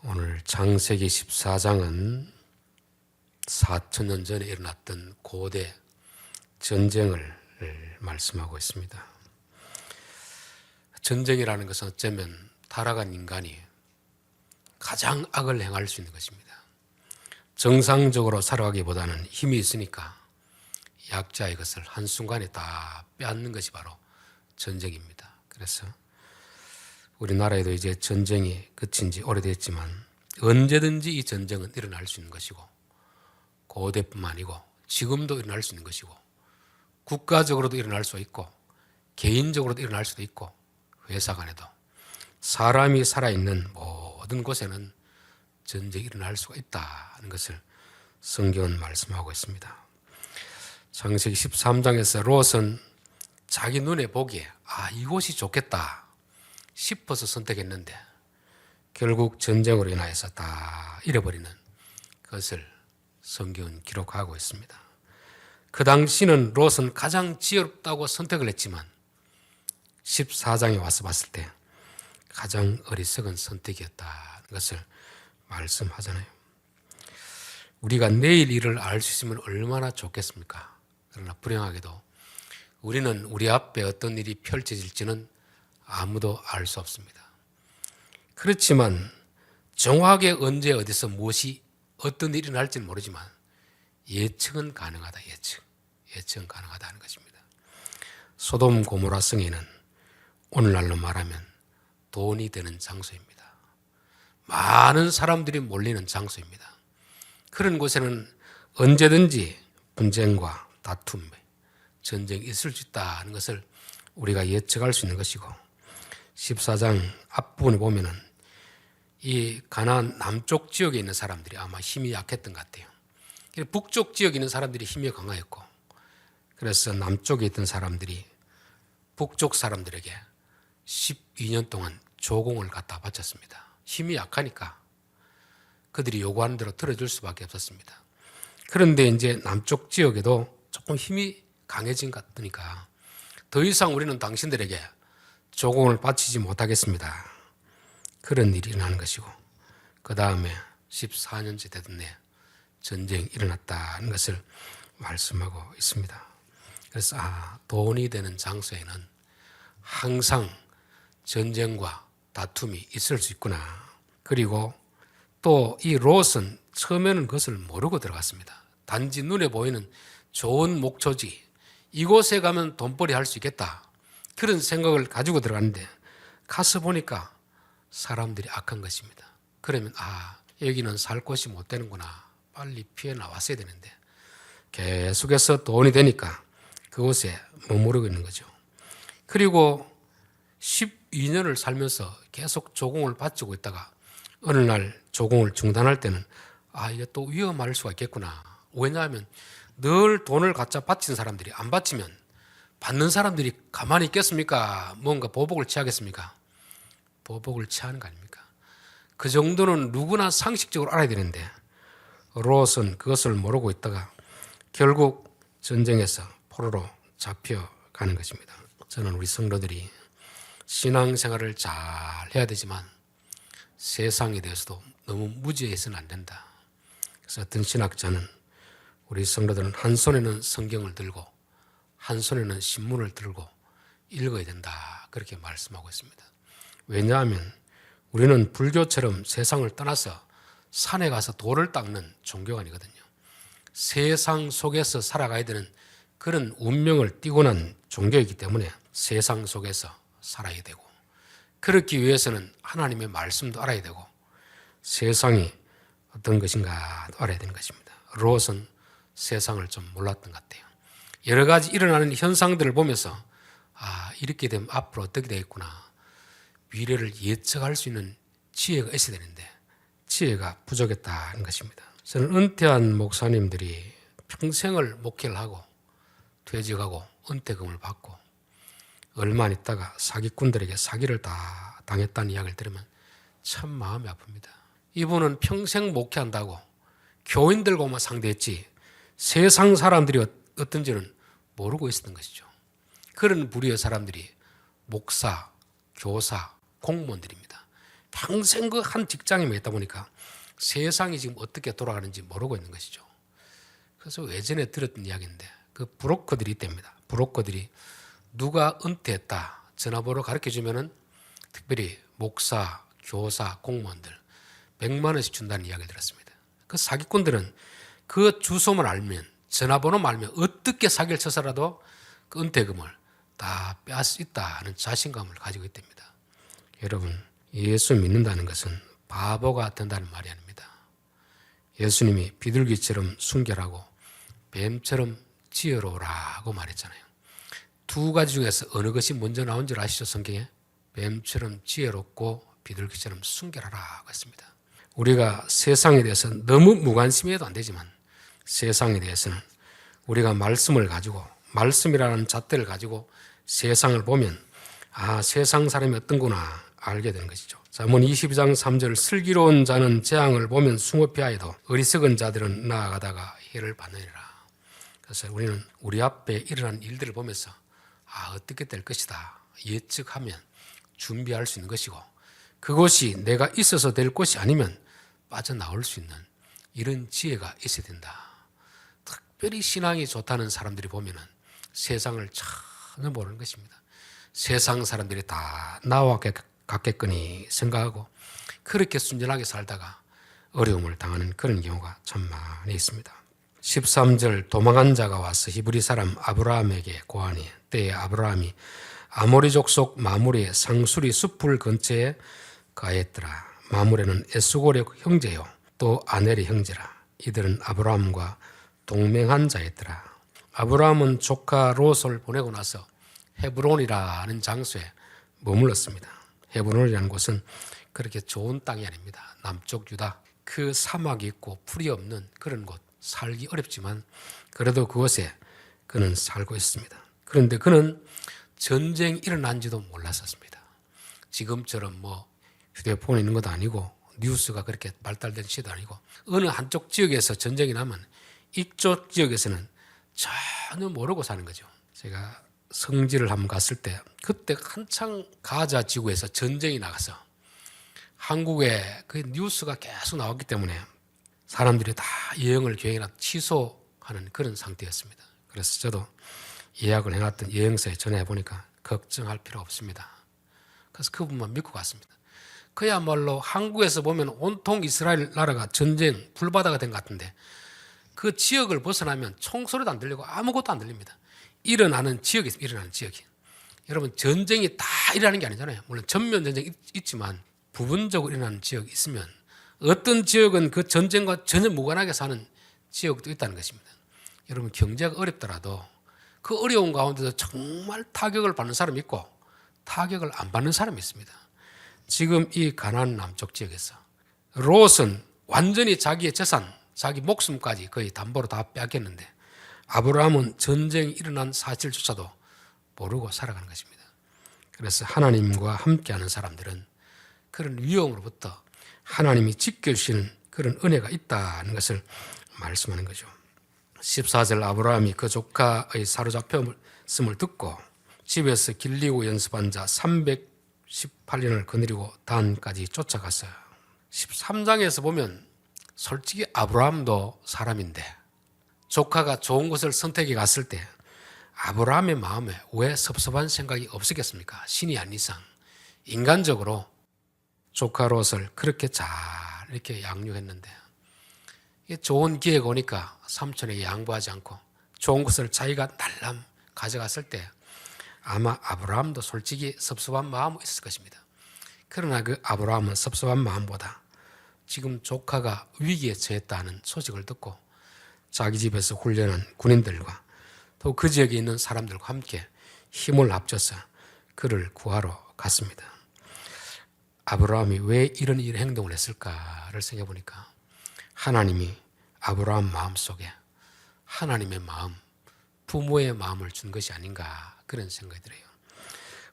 오늘 창세기 14장은 4천년 전에 일어났던 고대 전쟁을 말씀하고 있습니다. 전쟁이라는 것은 어쩌면 타락한 인간이 가장 악을 행할 수 있는 것입니다. 정상적으로 살아가기보다는 힘이 있으니까 약자의 것을 한순간에 다 빼앗는 것이 바로 전쟁입니다. 그래서 우리나라에도 이제 전쟁이 그친 지 오래됐지만 언제든지 이 전쟁은 일어날 수 있는 것이고, 고대뿐만 아니고 지금도 일어날 수 있는 것이고, 국가적으로도 일어날 수 있고 개인적으로도 일어날 수도 있고, 회사 간에도 사람이 살아있는 모든 곳에는 전쟁이 일어날 수가 있다는 것을 성경은 말씀하고 있습니다. 창세기 13장에서 롯은 자기 눈에 보기에 이곳이 좋겠다 싶어서 선택했는데 결국 전쟁으로 인하여서 다 잃어버리는 것을 성경은 기록하고 있습니다. 그 당시는 롯은 가장 지혜롭다고 선택을 했지만 14장에 와서 봤을 때 가장 어리석은 선택이었다는 것을 말씀하잖아요. 우리가 내일 일을 알 수 있으면 얼마나 좋겠습니까? 그러나 불행하게도 우리는 우리 앞에 어떤 일이 펼쳐질지는 아무도 알 수 없습니다. 그렇지만 정확하게 언제 어디서 무엇이 어떤 일이 날지는 모르지만 예측은 가능하다. 예측은 가능하다는 것입니다. 소돔 고모라 성에는 오늘날로 말하면 돈이 되는 장소입니다. 많은 사람들이 몰리는 장소입니다. 그런 곳에는 언제든지 분쟁과 다툼, 전쟁이 있을 수 있다는 것을 우리가 예측할 수 있는 것이고, 14장 앞부분에 보면은 이 가나안 남쪽 지역에 있는 사람들이 아마 힘이 약했던 것 같아요. 북쪽 지역에 있는 사람들이 힘이 강하였고, 그래서 남쪽에 있던 사람들이 북쪽 사람들에게 12년 동안 조공을 갖다 바쳤습니다. 힘이 약하니까 그들이 요구하는 대로 들어줄 수밖에 없었습니다. 그런데 이제 남쪽 지역에도 조금 힘이 강해진 것 같으니까 더 이상 우리는 당신들에게 조공을 바치지 못하겠습니다. 그런 일이 일어나는 것이고, 그 다음에 14년째 되던 해 전쟁이 일어났다는 것을 말씀하고 있습니다. 그래서 돈이 되는 장소에는 항상 전쟁과 다툼이 있을 수 있구나. 그리고 또 이 롯은 처음에는 그것을 모르고 들어갔습니다. 단지 눈에 보이는 좋은 목초지, 이곳에 가면 돈벌이 할 수 있겠다, 그런 생각을 가지고 들어갔는데 가서 보니까 사람들이 악한 것입니다. 그러면 여기는 살 곳이 못 되는구나, 빨리 피해 나왔어야 되는데 계속해서 돈이 되니까 그곳에 머무르고 있는 거죠. 그리고 12년을 살면서 계속 조공을 바치고 있다가 어느 날 조공을 중단할 때는 이게 또 위험할 수가 있겠구나. 왜냐하면 늘 돈을 갖다 바친 사람들이 안 바치면 받는 사람들이 가만히 있겠습니까? 뭔가 보복을 취하겠습니까? 보복을 취하는 거 아닙니까? 그 정도는 누구나 상식적으로 알아야 되는데 롯은 그것을 모르고 있다가 결국 전쟁에서 포로로 잡혀가는 것입니다. 저는 우리 성도들이 신앙생활을 잘 해야 되지만 세상에 대해서도 너무 무지해서는 안 된다. 그래서 어떤 신학자는 우리 성도들은 한 손에는 성경을 들고 한 손에는 신문을 들고 읽어야 된다, 그렇게 말씀하고 있습니다. 왜냐하면 우리는 불교처럼 세상을 떠나서 산에 가서 돌을 닦는 종교가 아니거든요. 세상 속에서 살아가야 되는 그런 운명을 띠고 난 종교이기 때문에 세상 속에서 살아야 되고, 그렇기 위해서는 하나님의 말씀도 알아야 되고 세상이 어떤 것인가 알아야 되는 것입니다. 롯은 세상을 좀 몰랐던 것 같아요. 여러 가지 일어나는 현상들을 보면서 이렇게 되면 앞으로 어떻게 되겠구나, 미래를 예측할 수 있는 지혜가 있어야 되는데 지혜가 부족했다는 것입니다. 저는 은퇴한 목사님들이 평생을 목회를 하고 퇴직하고 은퇴금을 받고 얼마 안 있다가 사기꾼들에게 사기를 다 당했다는 이야기를 들으면 참 마음이 아픕니다. 이분은 평생 목회한다고 교인들과만 상대했지 세상 사람들이 어떤지는 모르고 있었던 것이죠. 그런 부류의 사람들이 목사, 교사, 공무원들입니다. 평생 그 한 직장에만 있다 보니까 세상이 지금 어떻게 돌아가는지 모르고 있는 것이죠. 그래서 예전에 들었던 이야기인데 그 브로커들이 있답니다. 브로커들이 누가 은퇴했다 전화번호 가르쳐주면은 특별히 목사, 교사, 공무원들 100만 원씩 준다는 이야기를 들었습니다. 그 사기꾼들은 그 주소만 알면, 전화번호만 알면 어떻게 사기를 쳐서라도 그 은퇴금을 다 빼앗을 수 있다는 자신감을 가지고 있답니다. 여러분, 예수 믿는다는 것은 바보가 된다는 말이 아닙니다. 예수님이 비둘기처럼 순결하고 뱀처럼 지혜로우라고 말했잖아요. 두 가지 중에서 어느 것이 먼저 나온 줄 아시죠? 성경에? 뱀처럼 지혜롭고 비둘기처럼 순결하라고 했습니다. 우리가 세상에 대해서 너무 무관심해도 안 되지만 세상에 대해서는 우리가 말씀을 가지고, 말씀이라는 잣대를 가지고 세상을 보면 세상 사람이 어떤구나 알게 되는 것이죠. 잠언 22장 3절, 슬기로운 자는 재앙을 보면 숨어 피하여도 어리석은 자들은 나아가다가 해를 받느니라. 그래서 우리는 우리 앞에 일어난 일들을 보면서 어떻게 될 것이다 예측하면 준비할 수 있는 것이고, 그것이 내가 있어서 될 것이 아니면 빠져나올 수 있는 이런 지혜가 있어야 된다. 특별히 신앙이 좋다는 사람들이 보면은 세상을 전혀 모르는 것입니다. 세상 사람들이 다 나와 같겠거니 생각하고 그렇게 순전하게 살다가 어려움을 당하는 그런 경우가 참 많이 있습니다. 13절, 도망한 자가 와서 히브리 사람 아브라함에게 고하니 때에 아브라함이 아모리 족속 마므레의 상수리 숲을 근처에 거하였더라. 마므레는 에스골의 형제요 또 아넬의 형제라. 이들은 아브라함과 동맹한 자였더라. 아브라함은 조카 롯을 보내고 나서 헤브론이라는 장소에 머물렀습니다. 헤브론이라는 곳은 그렇게 좋은 땅이 아닙니다. 남쪽 유다, 그 사막이 있고 풀이 없는 그런 곳, 살기 어렵지만 그래도 그곳에 그는 살고 있습니다. 그런데 그는 전쟁이 일어난지도 몰랐었습니다. 지금처럼 휴대폰이 있는 것도 아니고 뉴스가 그렇게 발달된 시대도 아니고 어느 한쪽 지역에서 전쟁이 나면 이쪽 지역에서는 전혀 모르고 사는 거죠. 제가 성지를 한번 갔을 때 그때 한창 가자 지구에서 전쟁이 나가서 한국에 그 뉴스가 계속 나왔기 때문에 사람들이 다 여행을 계획이나 취소하는 그런 상태였습니다. 그래서 저도 예약을 해놨던 여행사에 전화해 보니까 걱정할 필요 없습니다. 그래서 그분만 믿고 갔습니다. 그야말로 한국에서 보면 온통 이스라엘 나라가 전쟁 불바다가 된 것 같은데 그 지역을 벗어나면 총소리도 안 들리고 아무것도 안 들립니다. 일어나는 지역이 있습니다. 일어나는 지역이. 여러분, 전쟁이 다 일어나는 게 아니잖아요. 물론 전면 전쟁이 있지만 부분적으로 일어나는 지역이 있으면 어떤 지역은 그 전쟁과 전혀 무관하게 사는 지역도 있다는 것입니다. 여러분, 경제가 어렵더라도 그 어려운 가운데서 정말 타격을 받는 사람이 있고 타격을 안 받는 사람이 있습니다. 지금 이 가나안 남쪽 지역에서 롯은 완전히 자기의 재산, 자기 목숨까지 거의 담보로 다 빼앗겼는데 아브라함은 전쟁이 일어난 사실조차도 모르고 살아가는 것입니다. 그래서 하나님과 함께하는 사람들은 그런 위험으로부터 하나님이 지켜주시는 그런 은혜가 있다는 것을 말씀하는 거죠. 14절, 아브라함이 그 조카의 사로잡혔음을 듣고 집에서 길리고 연습한 자 318년을 거느리고 단까지 쫓아갔어요. 13장에서 보면 솔직히 아브라함도 사람인데 조카가 좋은 곳을 선택해 갔을 때 아브라함의 마음에 왜 섭섭한 생각이 없었겠습니까? 신이 아닌 이상 인간적으로 조카 롯을 그렇게 잘 이렇게 양육했는데 좋은 기회가 오니까 삼촌에게 양보하지 않고 좋은 것을 자기가 날람 가져갔을 때 아마 아브라함도 솔직히 섭섭한 마음이 있을 것입니다. 그러나 그 아브라함은 섭섭한 마음보다 지금 조카가 위기에 처했다는 소식을 듣고 자기 집에서 훈련한 군인들과 또 그 지역에 있는 사람들과 함께 힘을 합쳐서 그를 구하러 갔습니다. 아브라함이 왜 이런 행동을 했을까를 생각해 보니까 하나님이 아브라함 마음속에 하나님의 마음, 부모의 마음을 준 것이 아닌가 그런 생각이 들어요.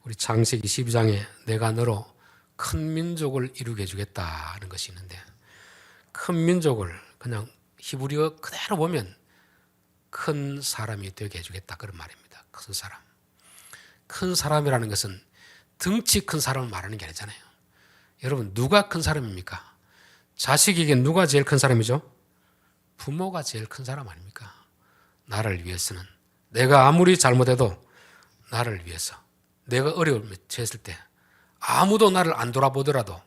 우리 창세기 12장에 내가 너로 큰 민족을 이루게 해주겠다는 것이 있는데 큰 민족을 그냥 히브리어 그대로 보면 큰 사람이 되게 해주겠다 그런 말입니다. 큰 사람. 큰 사람이라는 것은 덩치 큰 사람을 말하는 게 아니잖아요. 여러분, 누가 큰 사람입니까? 자식에게 누가 제일 큰 사람이죠? 부모가 제일 큰 사람 아닙니까? 나를 위해서는. 내가 아무리 잘못해도 나를 위해서. 내가 어려움에 처했을 때 아무도 나를 안 돌아보더라도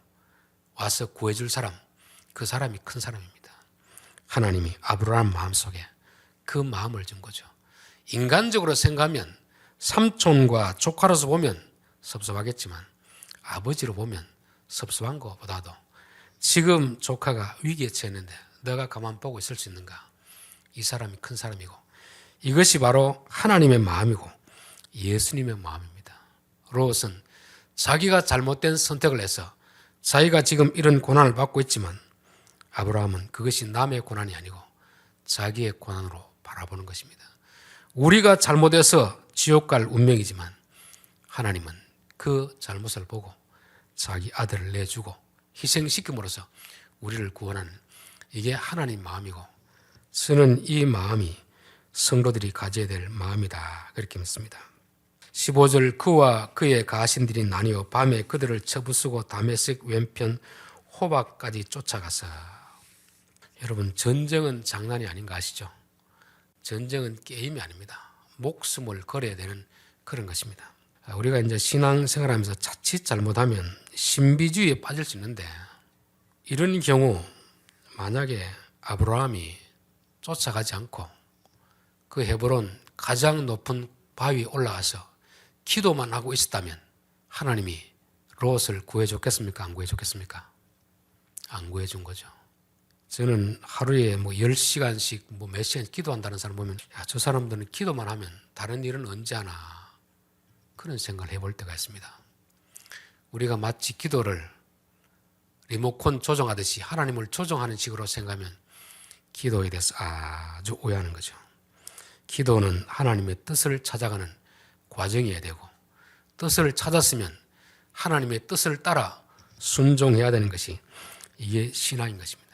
와서 구해줄 사람, 그 사람이 큰 사람입니다. 하나님이 아브라함 마음속에 그 마음을 준 거죠. 인간적으로 생각하면 삼촌과 조카로서 보면 섭섭하겠지만 아버지로 보면 섭섭한 것보다도 지금 조카가 위기에 처했는데 너가 가만 보고 있을 수 있는가? 이 사람이 큰 사람이고 이것이 바로 하나님의 마음이고 예수님의 마음입니다. 롯은 자기가 잘못된 선택을 해서 자기가 지금 이런 고난을 받고 있지만 아브라함은 그것이 남의 고난이 아니고 자기의 고난으로 바라보는 것입니다. 우리가 잘못해서 지옥 갈 운명이지만 하나님은 그 잘못을 보고 자기 아들을 내주고 희생시킴으로써 우리를 구원하는 이게 하나님 마음이고 저는 이 마음이 성도들이 가져야 될 마음이다 그렇게 믿습니다. 15절 그와 그의 가신들이 나뉘어 밤에 그들을 쳐부수고 다메섹 왼편 호박까지 쫓아가서 여러분 전쟁은 장난이 아닌 거 아시죠? 전쟁은 게임이 아닙니다. 목숨을 걸어야 되는 그런 것입니다. 우리가 이제 신앙생활하면서 자칫 잘못하면 신비주의에 빠질 수 있는데 이런 경우 만약에 아브라함이 쫓아가지 않고 그 헤브론 가장 높은 바위에 올라가서 기도만 하고 있었다면 하나님이 롯을 구해줬겠습니까? 안 구해줬겠습니까? 안 구해준 거죠. 저는 하루에 10시간씩 몇 시간 기도한다는 사람 보면 저 사람들은 기도만 하면 다른 일은 언제 하나 그런 생각을 해볼 때가 있습니다. 우리가 마치 기도를 리모컨 조정하듯이 하나님을 조정하는 식으로 생각하면 기도에 대해서 아주 오해하는 거죠. 기도는 하나님의 뜻을 찾아가는 과정이어야 되고 뜻을 찾았으면 하나님의 뜻을 따라 순종해야 되는 것이 이게 신앙인 것입니다.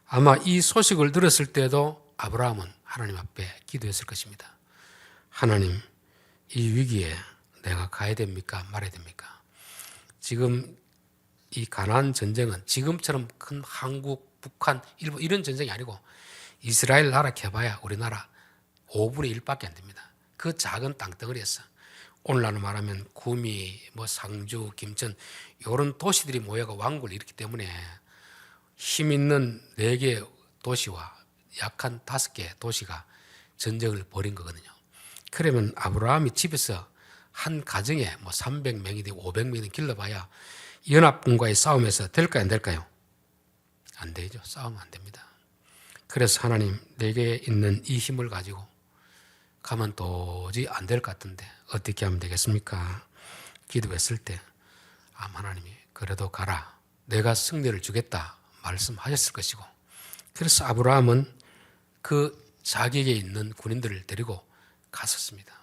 아마 이 소식을 들었을 때도 아브라함은 하나님 앞에 기도했을 것입니다. 하나님, 이 위기에 내가 가야 됩니까? 말아야 됩니까? 지금 이 가나안 전쟁은 지금처럼 큰 한국, 북한, 일본 이런 전쟁이 아니고 이스라엘 나라 개봐야 우리나라 5분의 1밖에 안 됩니다. 그 작은 땅덩어리에서 오늘날로 말하면 구미, 상주, 김천 이런 도시들이 모여가 왕국을 일으키기 때문에 힘 있는 4개 도시와 약한 5개 도시가 전쟁을 벌인 거거든요. 그러면 아브라함이 집에서 한 가정에 300명이든 500명이든 길러봐야 연합군과의 싸움에서 될까요? 안 될까요? 안 되죠. 싸우면 안 됩니다. 그래서 하나님 내게 있는 이 힘을 가지고 가면 도저히 안 될 것 같은데 어떻게 하면 되겠습니까? 기도했을 때 하나님이 그래도 가라. 내가 승리를 주겠다 말씀하셨을 것이고 그래서 아브라함은 그 자기에게 있는 군인들을 데리고 갔었습니다.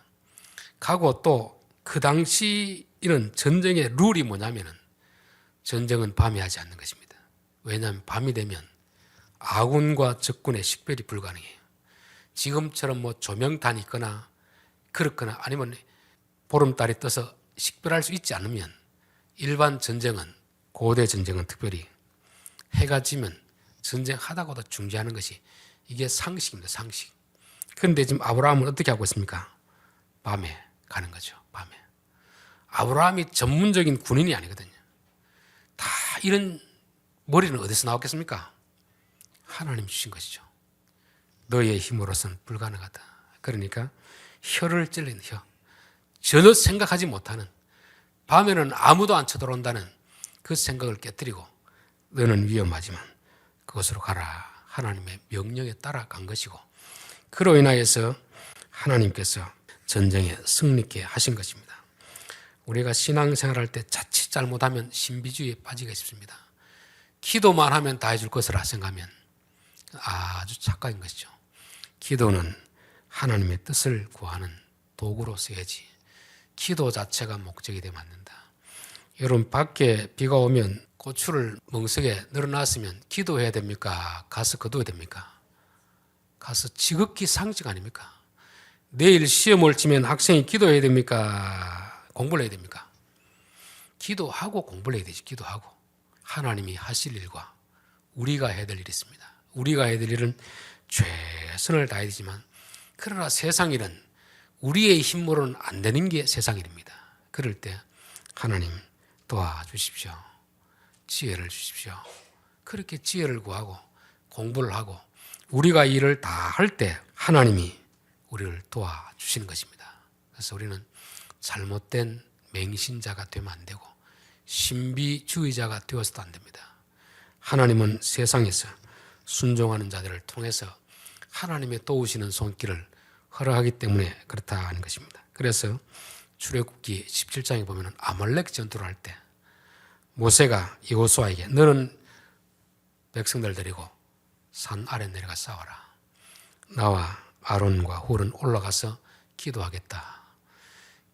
가고 또 그 당시 이런 전쟁의 룰이 뭐냐면은 전쟁은 밤에 하지 않는 것입니다. 왜냐하면 밤이 되면 아군과 적군의 식별이 불가능해요. 지금처럼 조명탄이 있거나 그렇거나 아니면 보름달이 떠서 식별할 수 있지 않으면 일반 전쟁은 고대 전쟁은 특별히 해가 지면 전쟁하다가도 중지하는 것이 이게 상식입니다. 상식. 그런데 지금 아브라함은 어떻게 하고 있습니까? 밤에 가는 거죠. 밤에. 아브라함이 전문적인 군인이 아니거든요. 다 이런 머리는 어디서 나왔겠습니까? 하나님 주신 것이죠. 너의 힘으로서는 불가능하다. 그러니까 혀를 찔리는 혀. 전혀 생각하지 못하는 밤에는 아무도 안 쳐들어온다는 그 생각을 깨뜨리고 너는 위험하지만 그것으로 가라. 하나님의 명령에 따라 간 것이고 그로 인하여서 하나님께서 전쟁에 승리케 하신 것입니다. 우리가 신앙생활할 때 자칫 잘못하면 신비주의에 빠지게 싶습니다. 기도만 하면 다 해줄 것이라 생각하면 아주 착각인 것이죠. 기도는 하나님의 뜻을 구하는 도구로 써야지 기도 자체가 목적이 되면 안 된다. 여러분 밖에 비가 오면 고추를 멍석에 늘어놨으면 기도해야 됩니까? 가서 거둬야 됩니까? 가서 지극히 상식 아닙니까? 내일 시험을 치면 학생이 기도해야 됩니까? 공부를 해야 됩니까? 기도하고 공부를 해야 되지. 기도하고. 하나님이 하실 일과 우리가 해야 될 일이 있습니다. 우리가 해야 될 일은 최선을 다해야 되지만, 그러나 세상 일은 우리의 힘으로는 안 되는 게 세상 일입니다. 그럴 때 하나님 도와주십시오. 지혜를 주십시오. 그렇게 지혜를 구하고 공부를 하고 우리가 일을 다 할 때 하나님이 우리를 도와주시는 것입니다. 그래서 우리는 잘못된 맹신자가 되면 안 되고 신비주의자가 되어서도 안 됩니다. 하나님은 세상에서 순종하는 자들을 통해서 하나님의 도우시는 손길을 허락하기 때문에 그렇다 하는 것입니다. 그래서 출애굽기 17장에 보면 아말렉 전투를 할 때 모세가 여호수아에게 너는 백성들 데리고 산 아래 내려가 싸워라. 나와 아론과 훌은 올라가서 기도하겠다.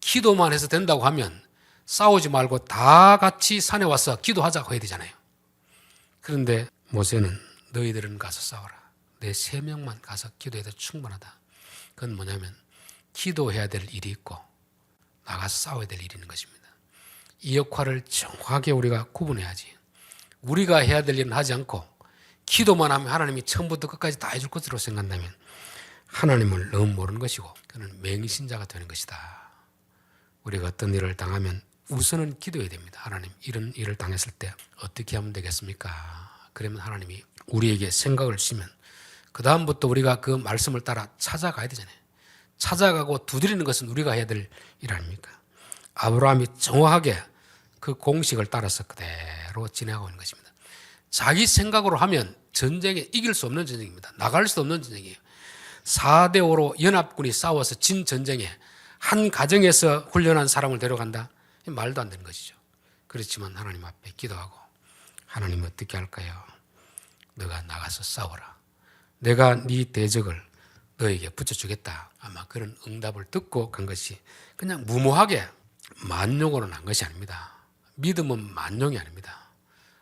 기도만 해서 된다고 하면 싸우지 말고 다 같이 산에 와서 기도하자고 해야 되잖아요. 그런데 모세는 너희들은 가서 싸워라. 내 3명만 가서 기도해도 충분하다. 그건 뭐냐면 기도해야 될 일이 있고 나가서 싸워야 될 일이 있는 것입니다. 이 역할을 정확하게 우리가 구분해야지. 우리가 해야 될 일은 하지 않고 기도만 하면 하나님이 처음부터 끝까지 다 해줄 것으로 생각한다면 하나님을 너무 모르는 것이고 그는 맹신자가 되는 것이다. 우리가 어떤 일을 당하면 우선은 기도해야 됩니다. 하나님, 이런 일을 당했을 때 어떻게 하면 되겠습니까? 그러면 하나님이 우리에게 생각을 주시면 그 다음부터 우리가 그 말씀을 따라 찾아가야 되잖아요. 찾아가고 두드리는 것은 우리가 해야 될 일 아닙니까? 아브라함이 정확하게 그 공식을 따라서 그대로 진행하고 있는 것입니다. 자기 생각으로 하면 전쟁에 이길 수 없는 전쟁입니다. 나갈 수 없는 전쟁이에요. 4대5로 연합군이 싸워서 진 전쟁에 한 가정에서 훈련한 사람을 데려간다? 말도 안 되는 것이죠. 그렇지만 하나님 앞에 기도하고 하나님 어떻게 할까요? 너가 나가서 싸워라. 내가 네 대적을 너에게 붙여주겠다. 아마 그런 응답을 듣고 간 것이 그냥 무모하게 만용으로 난 것이 아닙니다. 믿음은 만용이 아닙니다.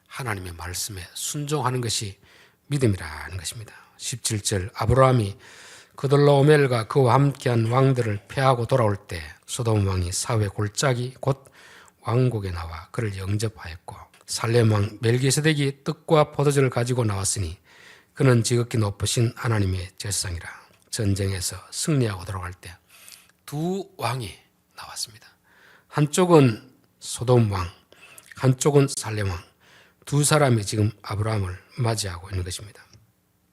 하나님의 말씀에 순종하는 것이 믿음이라는 것입니다. 17절 아브라함이 그돌라오멜과 그와 함께한 왕들을 패하고 돌아올 때 소돔 왕이 사회 골짜기 곧 왕국에 나와 그를 영접하였고 살렘 왕 멜기세덱이 떡과 포도주를 가지고 나왔으니 그는 지극히 높으신 하나님의 제사장이라. 전쟁에서 승리하고 돌아갈 때 두 왕이 나왔습니다. 한쪽은 소돔 왕, 한쪽은 살렘 왕. 두 사람이 지금 아브라함을 맞이하고 있는 것입니다.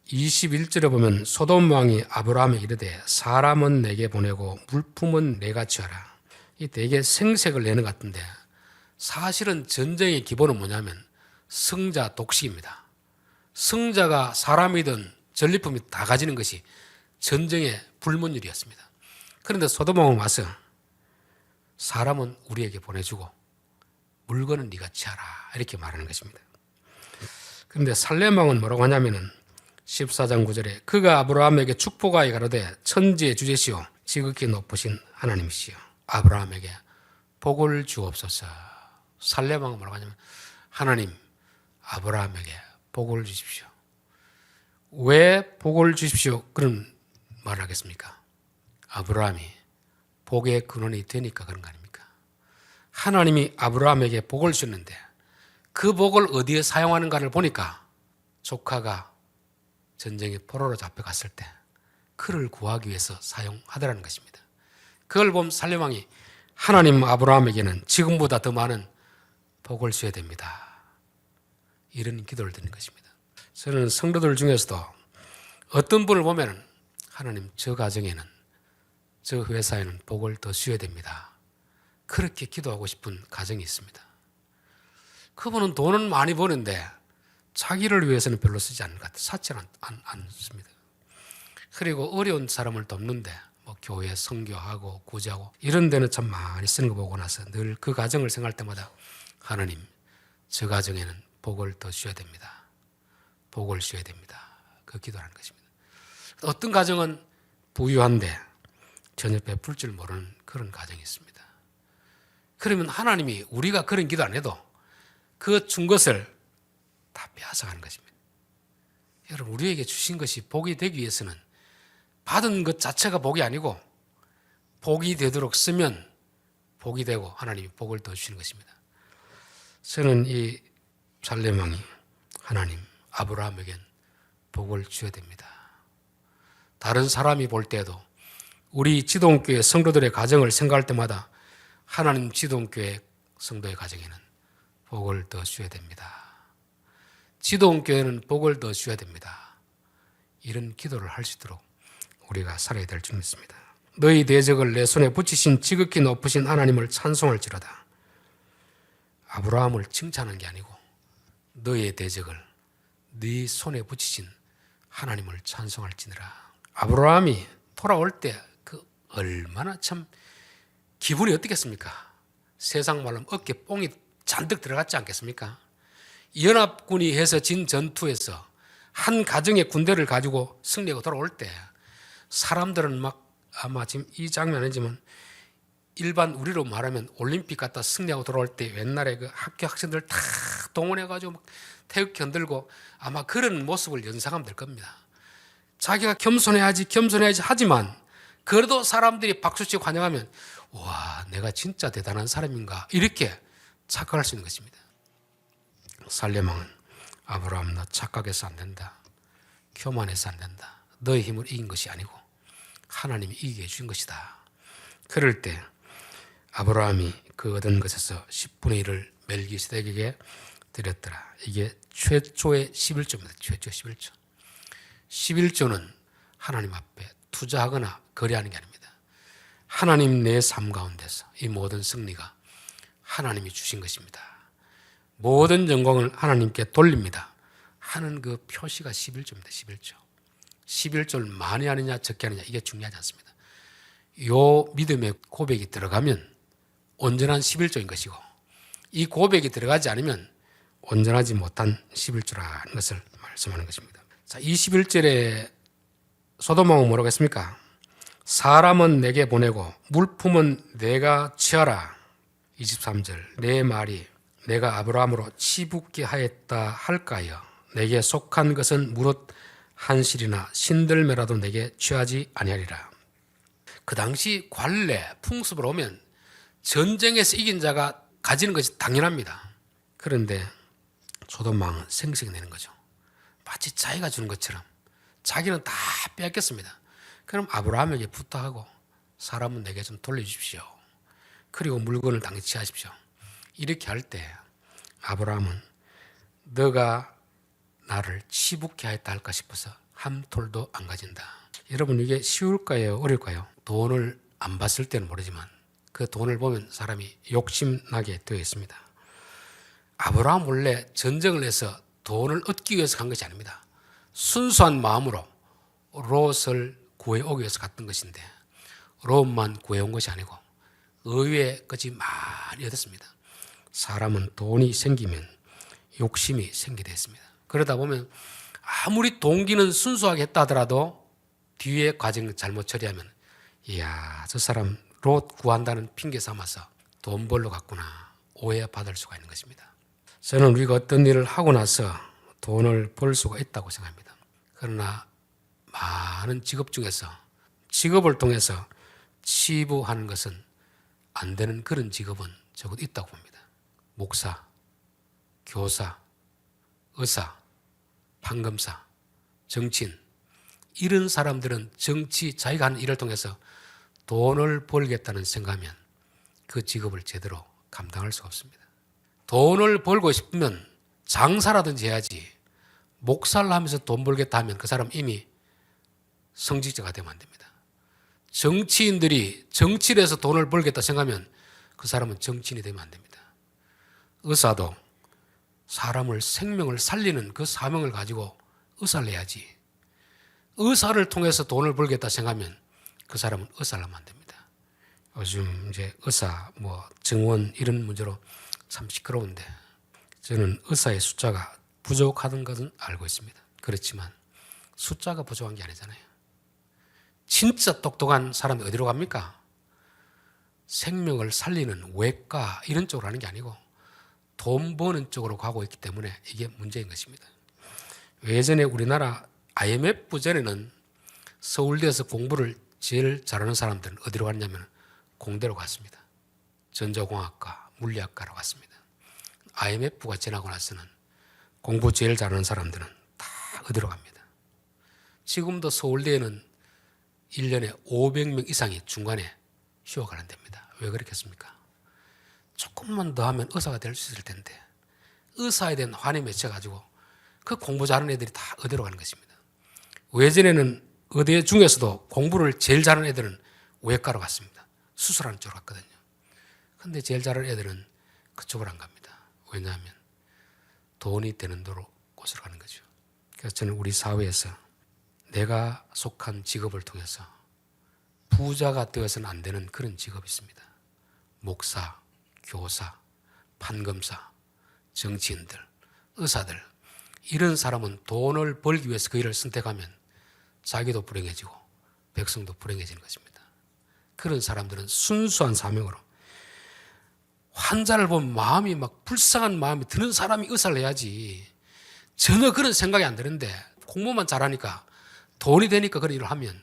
21절에 보면 소돔 왕이 아브라함에게 이르되 사람은 내게 보내고 물품은 내가 취하라. 이 되게 생색을 내는 것 같은데 사실은 전쟁의 기본은 뭐냐면 승자 독식입니다. 승자가 사람이든 전리품이 다 가지는 것이 전쟁의 불문율이었습니다. 그런데 소돔 왕은 와서 사람은 우리에게 보내주고 물건은 네가 취하라 이렇게 말하는 것입니다. 그런데 살렘 왕은 뭐라고 하냐면은 14장 9절에 그가 아브라함에게 축복하여 가로되 천지의 주제시오 지극히 높으신 하나님이시여 아브라함에게 복을 주옵소서. 살렘 왕은 뭐라고 하냐면 하나님 아브라함에게 복을 주십시오. 왜 복을 주십시오? 그런 말을 하겠습니까? 아브라함이 복의 근원이 되니까 그런 거 아닙니까? 하나님이 아브라함에게 복을 주셨는데 그 복을 어디에 사용하는가를 보니까 조카가 전쟁에 포로로 잡혀갔을 때 그를 구하기 위해서 사용하더라는 것입니다. 그걸 보면 살렘 왕이 하나님 아브라함에게는 지금보다 더 많은 복을 주셔야 됩니다. 이런 기도를 드리는 것입니다. 저는 성도들 중에서도 어떤 분을 보면 하나님 저 가정에는 저 회사에는 복을 더 주셔야 됩니다. 그렇게 기도하고 싶은 가정이 있습니다. 그분은 돈은 많이 버는데 자기를 위해서는 별로 쓰지 않는 것 같아요. 사치는 않습니다. 그리고 어려운 사람을 돕는데 뭐 교회 선교하고 구제하고 이런 데는 참 많이 쓰는 거 보고 나서 늘 그 가정을 생각할 때마다 하나님 저 가정에는 복을 더 주셔야 됩니다. 복을 주셔야 됩니다. 그 기도하는 것입니다. 어떤 가정은 부유한데 전혀 베풀 줄 모르는 그런 가정이 있습니다. 그러면 하나님이 우리가 그런 기도 안 해도 그 준 것을 다 빼앗아가는 것입니다. 여러분 우리에게 주신 것이 복이 되기 위해서는 받은 것 자체가 복이 아니고 복이 되도록 쓰면 복이 되고 하나님이 복을 더 주시는 것입니다. 저는 이 살렘왕이 하나님 아브라함에겐 복을 주어야 됩니다. 다른 사람이 볼 때도 우리 지동교회 성도들의 가정을 생각할 때마다 하나님 지동교회 성도의 가정에는 복을 더 주어야 됩니다. 지동교회는 복을 더 주어야 됩니다. 이런 기도를 할 수 있도록 우리가 살아야 될 줄 믿습니다. 너희 대적을 내 손에 붙이신 지극히 높으신 하나님을 찬송할지로다. 아브라함을 칭찬한 게 아니고 너희의 대적을 네 손에 붙이신 하나님을 찬송할지니라. 아브라함이 돌아올 때 그 얼마나 참 기분이 어떻겠습니까? 세상 말로 어깨 뽕이 잔뜩 들어갔지 않겠습니까? 연합군이 해서 진 전투에서 한 가정의 군대를 가지고 승리하고 돌아올 때 사람들은 막 아마 지금 이 장면 아니지만 일반 우리로 말하면 올림픽 갔다 승리하고 돌아올 때 옛날에 그 학교 학생들 다 동원해가지고 막 태극기 흔들고 아마 그런 모습을 연상하면 될 겁니다. 자기가 겸손해야지 하지만 그래도 사람들이 박수치고 환영하면 와 내가 진짜 대단한 사람인가 이렇게 착각할 수 있는 것입니다. 살렘왕은 아브라함 너 착각해서 안 된다. 교만해서 안 된다. 너의 힘으로 이긴 것이 아니고 하나님이 이기게 해준 것이다. 그럴 때 아브라함이 그 얻은 것에서 10분의 1을 멜기세덱에게 드렸더라. 이게 최초의 11조입니다. 최초 11조. 11조는 하나님 앞에 투자하거나 거래하는 게 아닙니다. 하나님 내 삶 가운데서 이 모든 승리가 하나님이 주신 것입니다. 모든 영광을 하나님께 돌립니다 하는 그 표시가 11조입니다. 11조. 11조를 많이 하느냐 적게 하느냐 이게 중요하지 않습니다. 요 믿음의 고백이 들어가면 온전한 11조인 것이고 이 고백이 들어가지 않으면 온전하지 못한 11조라는 것을 말씀하는 것입니다. 자, 21절에 소돔왕은 뭐라고 했습니까? 사람은 내게 보내고 물품은 내가 취하라. 23절 내 말이 내가 아브라함으로 치붙게 하였다 할까요? 내게 속한 것은 무릇 한실이나 신들매라도 내게 취하지 아니하리라. 그 당시 관례, 풍습으로 오면 전쟁에서 이긴 자가 가지는 것이 당연합니다. 그런데 소돔왕은 생색내는 거죠. 마치 자기가 주는 것처럼 자기는 다 빼앗겼습니다. 그럼 아브라함에게 부탁하고 사람은 내게 좀 돌려주십시오. 그리고 물건을 당연히 취하십시오. 이렇게 할 때 아브라함은 너가 나를 치붙게 하였다 할까 싶어서 한 톨도 안 가진다. 여러분 이게 쉬울까요? 어려울까요? 돈을 안 봤을 때는 모르지만 그 돈을 보면 사람이 욕심나게 되어 있습니다. 아브라함 원래 전쟁을 해서 돈을 얻기 위해서 간 것이 아닙니다. 순수한 마음으로 롯을 구해오기 위해서 갔던 것인데 롯만 구해온 것이 아니고 의외의 것이 많이 얻었습니다. 사람은 돈이 생기면 욕심이 생기게 됐습니다. 그러다 보면 아무리 동기는 순수하게 했다 하더라도 뒤에 과정 잘못 처리하면 이야 저 사람 롯 구한다는 핑계 삼아서 돈 벌러 갔구나 오해받을 수가 있는 것입니다. 저는 우리가 어떤 일을 하고 나서 돈을 벌 수가 있다고 생각합니다. 그러나 많은 직업 중에서 직업을 통해서 치부하는 것은 안 되는 그런 직업은 적어도 있다고 봅니다. 목사, 교사, 의사, 판검사, 정치인 이런 사람들은 정치 자기가 하는 일을 통해서 돈을 벌겠다는 생각하면 그 직업을 제대로 감당할 수가 없습니다. 돈을 벌고 싶으면 장사라든지 해야지 목사를 하면서 돈 벌겠다 하면 그 사람 이미 성직자가 되면 안 됩니다. 정치인들이 정치를 해서 돈을 벌겠다 생각하면 그 사람은 정치인이 되면 안 됩니다. 의사도 사람을 생명을 살리는 그 사명을 가지고 의사를 해야지 의사를 통해서 돈을 벌겠다 생각하면 그 사람은 의사를 하면 안 됩니다. 요즘 이제 의사, 정원 이런 문제로 참 시끄러운데 저는 의사의 숫자가 부족하던 것은 알고 있습니다. 그렇지만 숫자가 부족한 게 아니잖아요. 진짜 똑똑한 사람이 어디로 갑니까? 생명을 살리는 외과 이런 쪽으로 하는 게 아니고 돈 버는 쪽으로 가고 있기 때문에 이게 문제인 것입니다. 예전에 우리나라 IMF 전에는 서울대에서 공부를 제일 잘하는 사람들은 어디로 갔냐면 공대로 갔습니다. 전자공학과, 물리학과로 갔습니다. IMF가 지나고 나서는 공부 제일 잘하는 사람들은 다 어디로 갑니다. 지금도 서울대에는 1년에 500명 이상이 중간에 휴학하는 데입니다. 왜 그렇겠습니까? 조금만 더 하면 의사가 될 수 있을 텐데 의사에 대한 환이 맺혀가지고 그 공부 잘하는 애들이 다 의대로 가는 것입니다. 외전에는 의대 중에서도 공부를 제일 잘하는 애들은 외과로 갔습니다. 수술하는 쪽으로 갔거든요. 근데 제일 잘하는 애들은 그쪽으로 안 갑니다. 왜냐하면 돈이 되는 곳으로 가는 거죠. 그래서 저는 우리 사회에서 내가 속한 직업을 통해서 부자가 되어서는 안 되는 그런 직업이 있습니다. 목사, 교사, 판검사, 정치인들, 의사들, 이런 사람은 돈을 벌기 위해서 그 일을 선택하면 자기도 불행해지고 백성도 불행해지는 것입니다. 그런 사람들은 순수한 사명으로 환자를 보면 마음이 막 불쌍한 마음이 드는 사람이 의사를 해야지, 전혀 그런 생각이 안 드는데 공부만 잘하니까 돈이 되니까 그런 일을 하면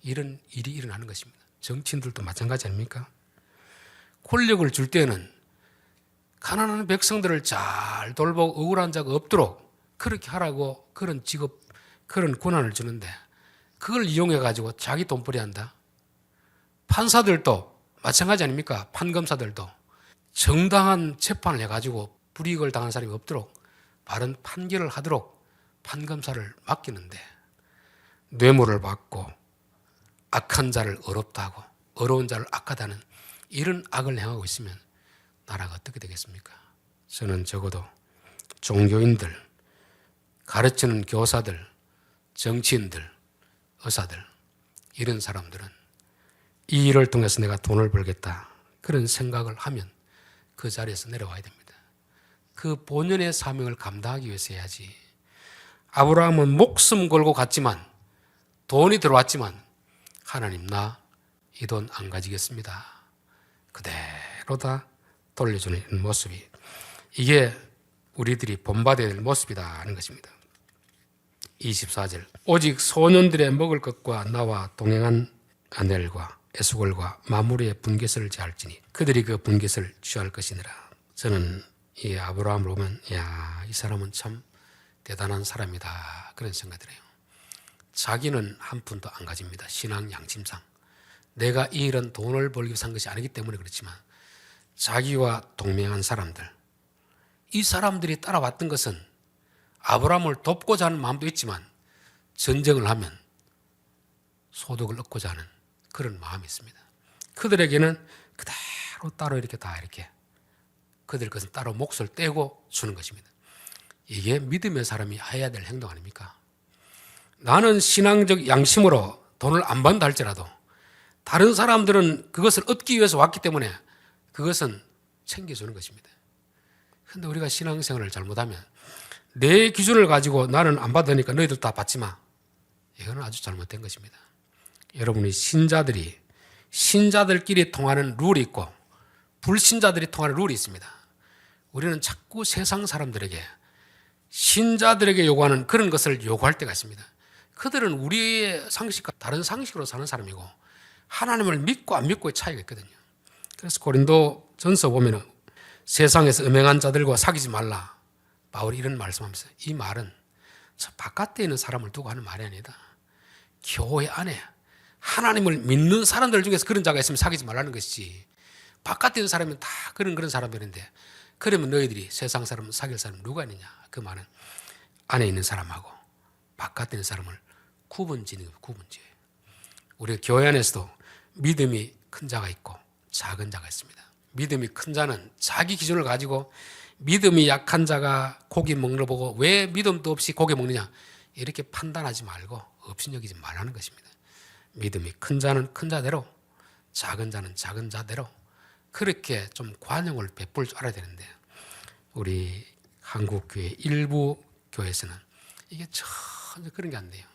이런 일이 일어나는 것입니다. 정치인들도 마찬가지 아닙니까? 권력을 줄 때는 가난한 백성들을 잘 돌보고 억울한 자가 없도록 그렇게 하라고 그런 직업, 그런 권한을 주는데 그걸 이용해가지고 자기 돈벌이 한다. 판사들도 마찬가지 아닙니까? 판검사들도 정당한 재판을 해가지고 불이익을 당한 사람이 없도록 바른 판결을 하도록 판검사를 맡기는데 뇌물을 받고 악한 자를 어렵다 하고 어려운 자를 악하다는 이런 악을 행하고 있으면 나라가 어떻게 되겠습니까? 저는 적어도 종교인들, 가르치는 교사들, 정치인들, 의사들, 이런 사람들은 이 일을 통해서 내가 돈을 벌겠다 그런 생각을 하면 그 자리에서 내려와야 됩니다. 그 본연의 사명을 감당하기 위해서 해야지. 아브라함은 목숨 걸고 갔지만 돈이 들어왔지만 하나님 나 이 돈 안 가지겠습니다. 그대로 다 돌려주는 모습이, 이게 우리들이 본받아야 될 모습이다 하는 것입니다. 24절 오직 소년들의 먹을 것과 나와 동행한 아넬과 에스골과 마므리의 분깃을 제할지니 그들이 그 분깃을 취할 것이니라. 저는 이 아브라함을 보면 이 사람은 참 대단한 사람이다 그런 생각이 들어요. 자기는 한 푼도 안 가집니다. 신앙 양심상 내가 이 일은 돈을 벌기 위해서 한 것이 아니기 때문에 그렇지만 자기와 동맹한 사람들, 이 사람들이 따라왔던 것은 아브라함을 돕고자 하는 마음도 있지만 전쟁을 하면 소득을 얻고자 하는 그런 마음이 있습니다. 그들에게는 그대로 따로 이렇게 다 이렇게 그들 것은 따로 몫을 떼고 주는 것입니다. 이게 믿음의 사람이 해야 될 행동 아닙니까? 나는 신앙적 양심으로 돈을 안 받는다 할지라도 다른 사람들은 그것을 얻기 위해서 왔기 때문에 그것은 챙겨주는 것입니다. 그런데 우리가 신앙생활을 잘못하면 내 기준을 가지고 나는 안 받으니까 너희들 다 받지 마. 이거는 아주 잘못된 것입니다. 여러분이 신자들끼리 통하는 룰이 있고 불신자들이 통하는 룰이 있습니다. 우리는 자꾸 세상 사람들에게, 신자들에게 요구하는 그런 것을 요구할 때가 있습니다. 그들은 우리의 상식과 다른 상식으로 사는 사람이고 하나님을 믿고 안 믿고의 차이가 있거든요. 그래서 고린도 전서 보면 세상에서 음행한 자들과 사귀지 말라, 바울이 이런 말씀하면서, 이 말은 저 바깥에 있는 사람을 두고 하는 말이 아니다. 교회 안에 하나님을 믿는 사람들 중에서 그런 자가 있으면 사귀지 말라는 것이지, 바깥에 있는 사람은 다 그런 사람들인데 그러면 너희들이 세상 사람 사귈 사람 누가 있느냐. 그 말은 안에 있는 사람하고 바깥에 있는 사람을 구분지는 거예요. 구분지어요. 우리가 교회 안에서도 믿음이 큰 자가 있고 작은 자가 있습니다. 믿음이 큰 자는 자기 기준을 가지고 믿음이 약한 자가 고기 먹는 걸 보고 왜 믿음도 없이 고기 먹느냐 이렇게 판단하지 말고 업신여기지 말라는 것입니다. 믿음이 큰 자는 큰 자대로, 작은 자는 작은 자대로 그렇게 좀 관용을 베풀 줄 알아야 되는데 우리 한국교회 일부 교회에서는 이게 전혀 그런 게 안 돼요.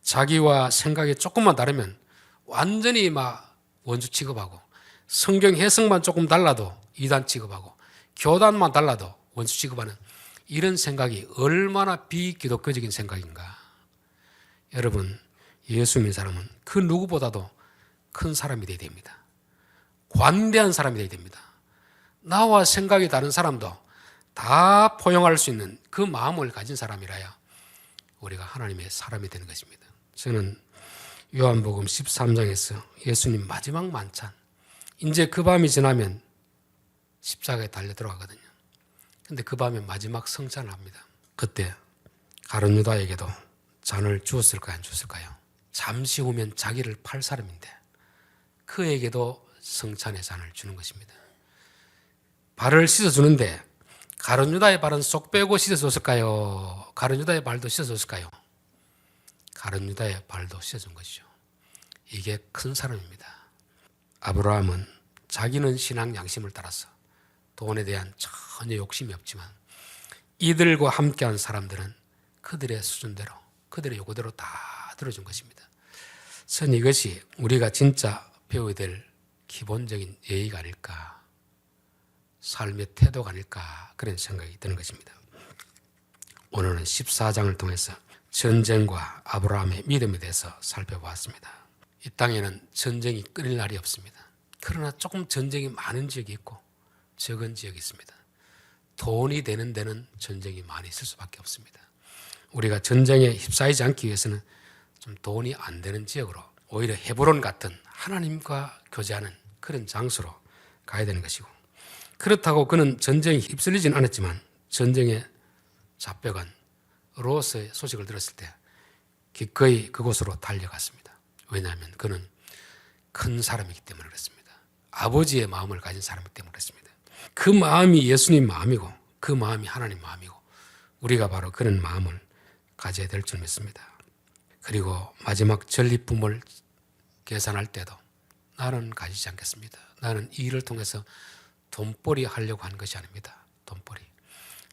자기와 생각이 조금만 다르면 완전히 막 원수 취급하고, 성경 해석만 조금 달라도 이단 취급하고, 교단만 달라도 원수 취급하는 이런 생각이 얼마나 비기독교적인 생각인가. 여러분, 예수 믿는 사람은 그 누구보다도 큰 사람이 되어야 됩니다. 관대한 사람이 되어야 됩니다. 나와 생각이 다른 사람도 다 포용할 수 있는 그 마음을 가진 사람이라야 우리가 하나님의 사람이 되는 것입니다. 저는 요한복음 13장에서 예수님 마지막 만찬, 이제 그 밤이 지나면 십자가에 달려 들어가거든요. 근데 그 밤에 마지막 성찬을 합니다. 그때 가룟 유다에게도 잔을 주었을까요? 안 주었을까요? 잠시 후면 자기를 팔 사람인데 그에게도 성찬의 잔을 주는 것입니다. 발을 씻어주는데 가룟 유다의 발은 쏙 빼고 씻어줬을까요? 가룟 유다의 발도 씻어줬을까요? 가룟 유다의 발도 씻어준 것이죠. 이게 큰 사람입니다. 아브라함은 자기는 신앙 양심을 따라서 돈에 대한 전혀 욕심이 없지만 이들과 함께한 사람들은 그들의 수준대로, 그들의 요구대로 다 들어준 것입니다. 저는 이것이 우리가 진짜 배워야 될 기본적인 예의가 아닐까, 삶의 태도가 아닐까, 그런 생각이 드는 것입니다. 오늘은 14장을 통해서 전쟁과 아브라함의 믿음에 대해서 살펴보았습니다. 이 땅에는 전쟁이 끊일 날이 없습니다. 그러나 조금 전쟁이 많은 지역이 있고 적은 지역이 있습니다. 돈이 되는 데는 전쟁이 많이 있을 수밖에 없습니다. 우리가 전쟁에 휩싸이지 않기 위해서는 좀 돈이 안 되는 지역으로, 오히려 헤브론 같은 하나님과 교제하는 그런 장소로 가야 되는 것이고, 그렇다고 그는 전쟁에 휩쓸리진 않았지만 전쟁에 잡혀간 롯의 소식을 들었을 때 기꺼이 그곳으로 달려갔습니다. 왜냐하면 그는 큰 사람이기 때문에 그렇습니다. 아버지의 마음을 가진 사람이기 때문에 그렇습니다. 그 마음이 예수님 마음이고 그 마음이 하나님 마음이고 우리가 바로 그런 마음을 가져야 될 줄 믿습니다. 그리고 마지막 전리품을 계산할 때도 나는 가지지 않겠습니다. 나는 이 일을 통해서 돈벌이 하려고 하는 것이 아닙니다. 돈벌이.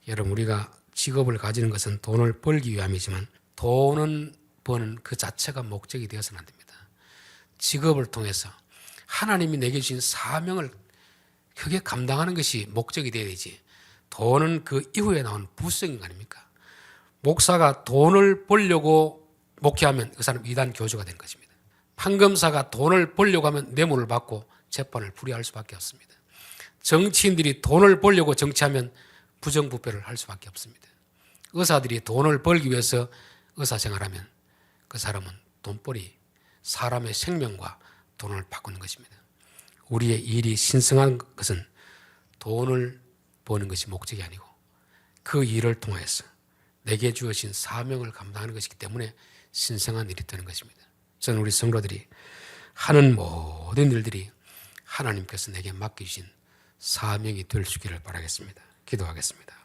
여러분, 우리가 직업을 가지는 것은 돈을 벌기 위함이지만 돈은 버는 그 자체가 목적이 되어서는 안 됩니다. 직업을 통해서 하나님이 내게 주신 사명을 크게 감당하는 것이 목적이 되어야 되지, 돈은 그 이후에 나온 부수적인 거 아닙니까? 목사가 돈을 벌려고 목회하면 그 사람 이단 교주가 되는 것입니다. 판검사가 돈을 벌려고 하면 뇌물을 받고 재판을 불이할 수밖에 없습니다. 정치인들이 돈을 벌려고 정치하면 부정부패를 할 수밖에 없습니다. 의사들이 돈을 벌기 위해서 의사생활하면 그 사람은 돈벌이, 사람의 생명과 돈을 바꾸는 것입니다. 우리의 일이 신성한 것은 돈을 버는 것이 목적이 아니고 그 일을 통해서 내게 주어진 사명을 감당하는 것이기 때문에 신성한 일이 되는 것입니다. 저는 우리 성도들이 하는 모든 일들이 하나님께서 내게 맡기신 사명이 될 수 있기를 바라겠습니다. 기도하겠습니다.